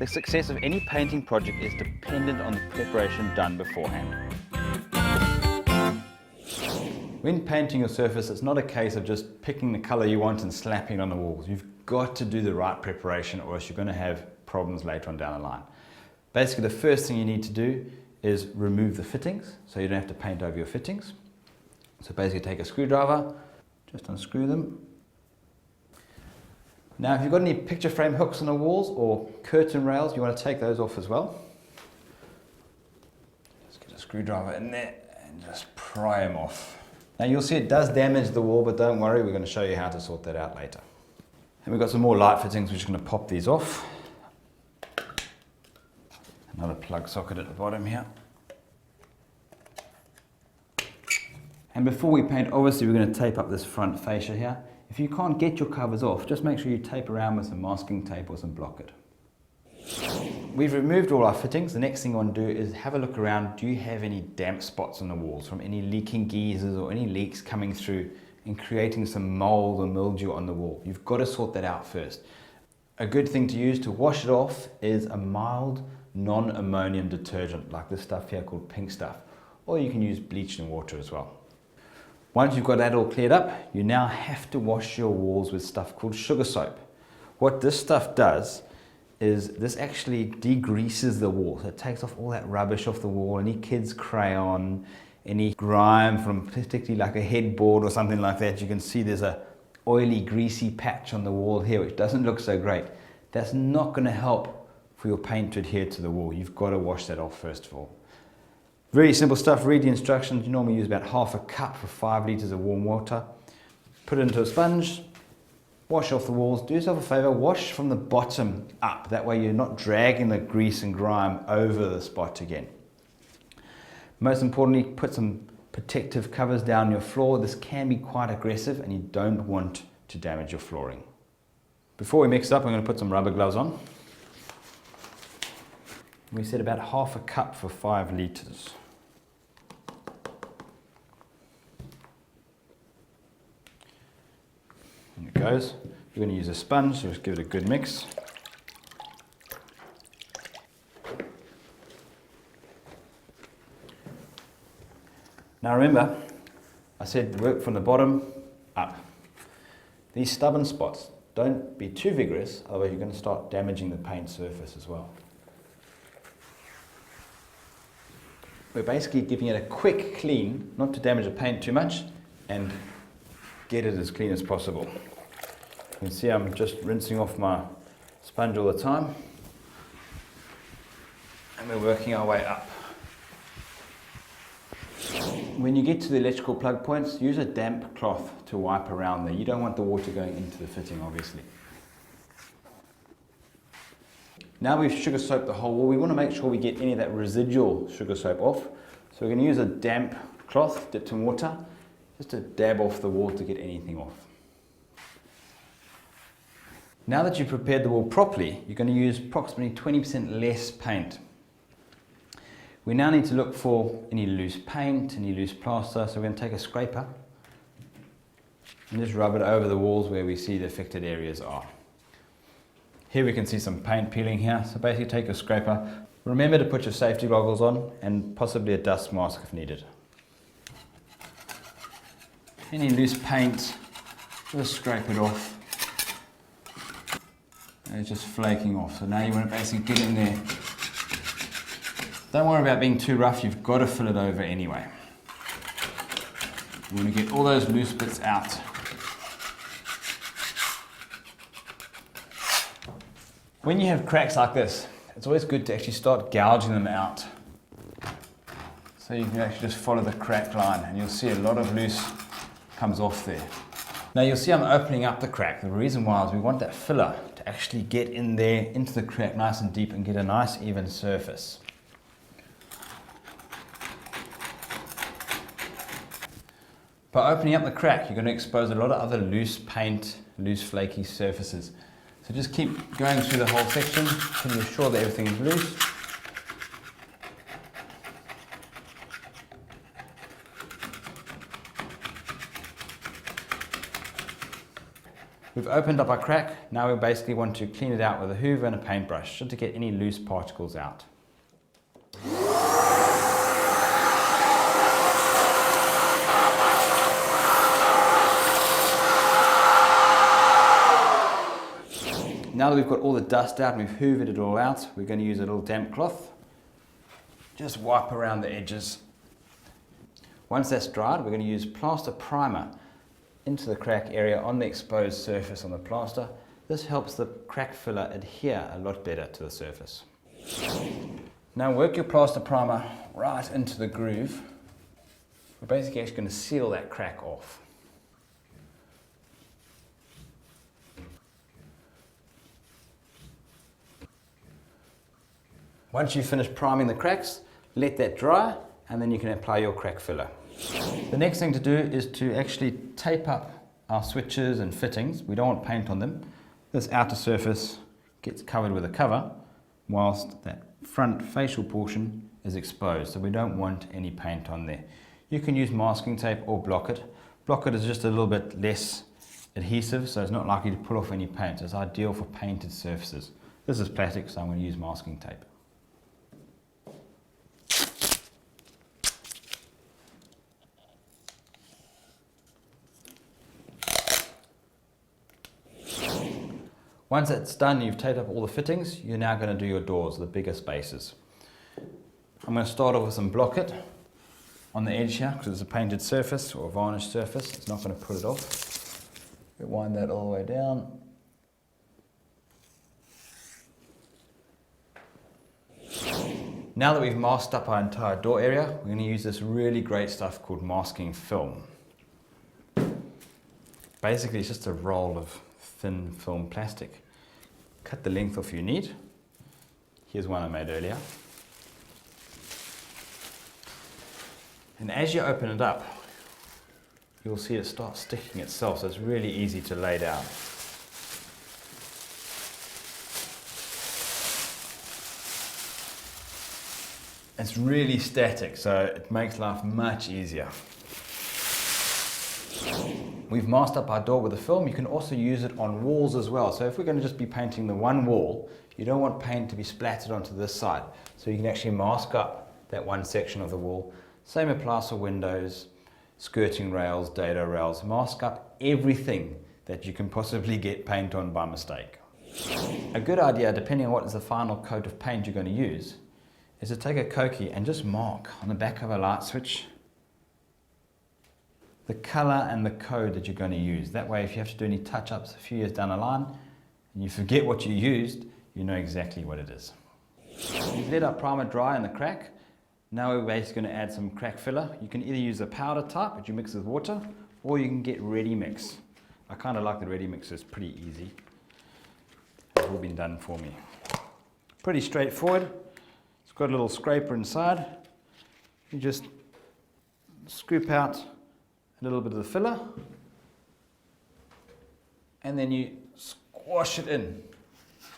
The success of any painting project is dependent on the preparation done beforehand. When painting your surface, it's not a case of just picking the color you want and slapping it on the walls. You've got to do the right preparation, or else you're going to have problems later on down the line. Basically, the first thing you need to do is remove the fittings, so you don't have to paint over your fittings. So basically take a screwdriver, just unscrew them. Now if you've got any picture frame hooks on the walls or curtain rails, you want to take those off as well. Just get a screwdriver in there and just pry them off. Now you'll see it does damage the wall, but don't worry, we're going to show you how to sort that out later. And we've got some more light fittings, we're just going to pop these off. Another plug socket at the bottom here. And before we paint, obviously we're going to tape up this front fascia here. If you can't get your covers off, just make sure you tape around with some masking tape or some block it. We've removed all our fittings. The next thing I want to do is have a look around. Do you have any damp spots on the walls from any leaking geysers or any leaks coming through and creating some mold or mildew on the wall? You've got to sort that out first. A good thing to use to wash it off is a mild non-ammonium detergent like this stuff here called Pink Stuff, or you can use bleach and water as well. Once you've got that all cleared up, you now have to wash your walls with stuff called sugar soap. What this stuff does is this actually degreases the wall. So it takes off all that rubbish off the wall, any kid's crayon, any grime from particularly like a headboard or something like that. You can see there's a oily, greasy patch on the wall here, which doesn't look so great. That's not going to help for your paint to adhere to the wall. You've got to wash that off first of all. Very simple stuff. Read the instructions. You normally use about half a cup for 5 litres of warm water. Put it into a sponge, wash off the walls. Do yourself a favour, wash from the bottom up. That way you're not dragging the grease and grime over the spot again. Most importantly, put some protective covers down your floor. This can be quite aggressive and you don't want to damage your flooring. Before we mix it up, I'm going to put some rubber gloves on. We said about half a cup for 5 litres. And it goes. You're going to use a sponge, so just give it a good mix. Now remember, I said work from the bottom up. These stubborn spots, don't be too vigorous, otherwise you're going to start damaging the paint surface as well. We're basically giving it a quick clean, not to damage the paint too much, and get it as clean as possible. You can see I'm just rinsing off my sponge all the time, and we're working our way up. When you get to the electrical plug points, use a damp cloth to wipe around there. You don't want the water going into the fitting, obviously. Now we've sugar soaped the whole wall, we want to make sure we get any of that residual sugar soap off. So we're going to use a damp cloth dipped in water, just to dab off the wall to get anything off. Now that you've prepared the wall properly, you're going to use approximately 20% less paint. We now need to look for any loose paint, any loose plaster, so we're going to take a scraper and just rub it over the walls where we see the affected areas are. Here we can see some paint peeling here, so basically take a scraper. Remember to put your safety goggles on and possibly a dust mask if needed. Any loose paint, just scrape it off. And it's just flaking off, so now you want to basically get in there. Don't worry about being too rough, you've got to fill it over anyway. You want to get all those loose bits out. When you have cracks like this, it's always good to actually start gouging them out. So you can actually just follow the crack line and you'll see a lot of loose comes off there. Now you'll see I'm opening up the crack. The reason why is we want that filler to actually get in there into the crack nice and deep and get a nice even surface. By opening up the crack, you're going to expose a lot of other loose paint, loose flaky surfaces. So just keep going through the whole section until you're sure that everything is loose. We've opened up our crack. Now we basically want to clean it out with a hoover and a paintbrush just to get any loose particles out. Now that we've got all the dust out and we've hoovered it all out, we're going to use a little damp cloth. Just wipe around the edges. Once that's dried, we're going to use plaster primer into the crack area on the exposed surface on the plaster. This helps the crack filler adhere a lot better to the surface. Now work your plaster primer right into the groove. We're basically actually going to seal that crack off. Once you've finished priming the cracks, let that dry and then you can apply your crack filler. The next thing to do is to actually tape up our switches and fittings. We don't want paint on them. This outer surface gets covered with a cover whilst that front facial portion is exposed, so we don't want any paint on there. You can use masking tape or block it. Block it is just a little bit less adhesive, so it's not likely to pull off any paint. It's ideal for painted surfaces. This is plastic, so I'm going to use masking tape. Once that's done, you've taped up all the fittings, you're now going to do your doors, the bigger spaces. I'm going to start off with some block it on the edge here, because it's a painted surface or a varnished surface. It's not going to put it off. Wind that all the way down. Now that we've masked up our entire door area, we're going to use this really great stuff called masking film. Basically, it's just a roll of thin film plastic. Cut the length off you need. Here's one I made earlier. And as you open it up, you'll see it start sticking itself, so it's really easy to lay down. It's really static, so it makes life much easier. We've masked up our door with the film. You can also use it on walls as well. So if we're going to just be painting the one wall, you don't want paint to be splattered onto this side. So you can actually mask up that one section of the wall. Same applies for windows, skirting rails, dado rails. Mask up everything that you can possibly get paint on by mistake. A good idea, depending on what is the final coat of paint you're going to use, is to take a Koki and just mark on the back of a light switch the color and the code that you're going to use. That way, if you have to do any touch-ups a few years down the line and you forget what you used, you know exactly what it is. We've let our primer dry in the crack. Now we're basically going to add some crack filler. You can either use a powder type, which you mix with water, or you can get ready mix. I kind of like the ready mix, it's pretty easy. It's all been done for me. Pretty straightforward. It's got a little scraper inside. You just scoop out a little bit of the filler, and then you squash it in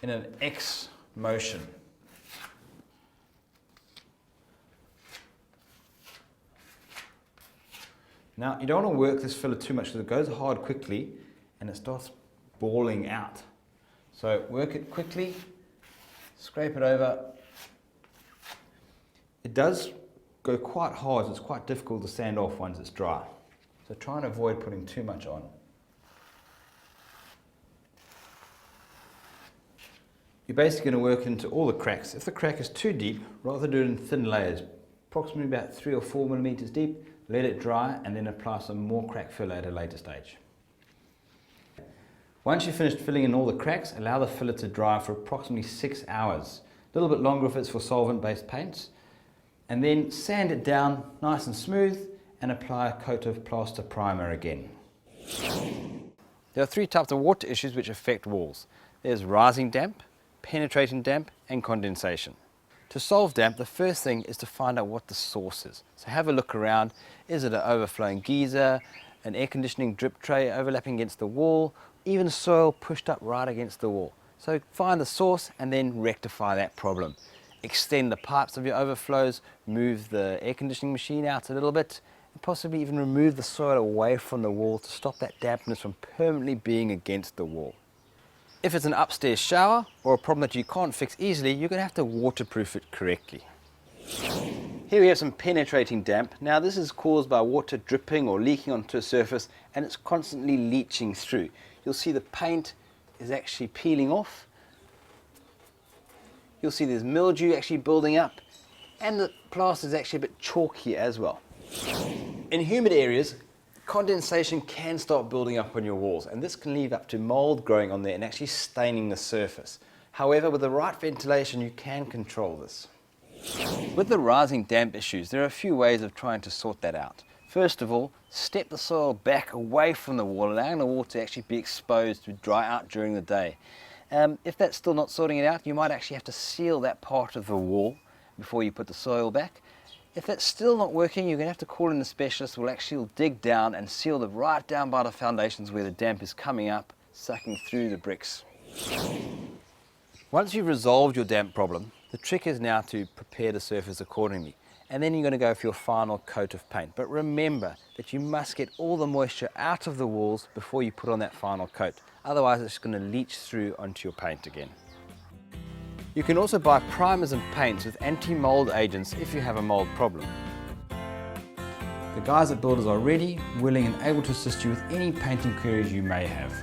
an X motion. Now, you don't want to work this filler too much because it goes hard quickly and it starts balling out. So work it quickly, scrape it over. It does go quite hard, so it's quite difficult to sand off once it's dry. So try and avoid putting too much on. You're basically going to work into all the cracks. If the crack is too deep, rather do it in thin layers, approximately about 3 or 4 millimeters deep. Let it dry and then apply some more crack filler at a later stage. Once you've finished filling in all the cracks, allow the filler to dry for approximately 6 hours. A little bit longer if it's for solvent-based paints. And then sand it down nice and smooth and apply a coat of plaster primer again. There are 3 types of water issues which affect walls. There's rising damp, penetrating damp, and condensation. To solve damp, the first thing is to find out what the source is. So have a look around. Is it an overflowing geyser, an air conditioning drip tray overlapping against the wall, even soil pushed up right against the wall? So find the source and then rectify that problem. Extend the pipes of your overflows, move the air conditioning machine out a little bit, and possibly even remove the soil away from the wall to stop that dampness from permanently being against the wall. If it's an upstairs shower or a problem that you can't fix easily, you're going to have to waterproof it correctly. Here we have some penetrating damp. Now this is caused by water dripping or leaking onto a surface, and it's constantly leaching through. You'll see the paint is actually peeling off. You'll see there's mildew actually building up, and the plaster is actually a bit chalky as well. In humid areas, condensation can start building up on your walls, and this can lead up to mold growing on there and actually staining the surface. However, with the right ventilation, you can control this. With the rising damp issues, there are a few ways of trying to sort that out. First of all, step the soil back away from the wall, allowing the wall to actually be exposed to dry out during the day. If that's still not sorting it out, you might actually have to seal that part of the wall before you put the soil back. If that's still not working, you're going to have to call in a specialist who will actually dig down and seal it right down by the foundations where the damp is coming up, sucking through the bricks. Once you've resolved your damp problem, the trick is now to prepare the surface accordingly. And then you're going to go for your final coat of paint. But remember that you must get all the moisture out of the walls before you put on that final coat. Otherwise it's going to leach through onto your paint again. You can also buy primers and paints with anti-mold agents if you have a mold problem. The guys at Builders are ready, willing and able to assist you with any painting queries you may have.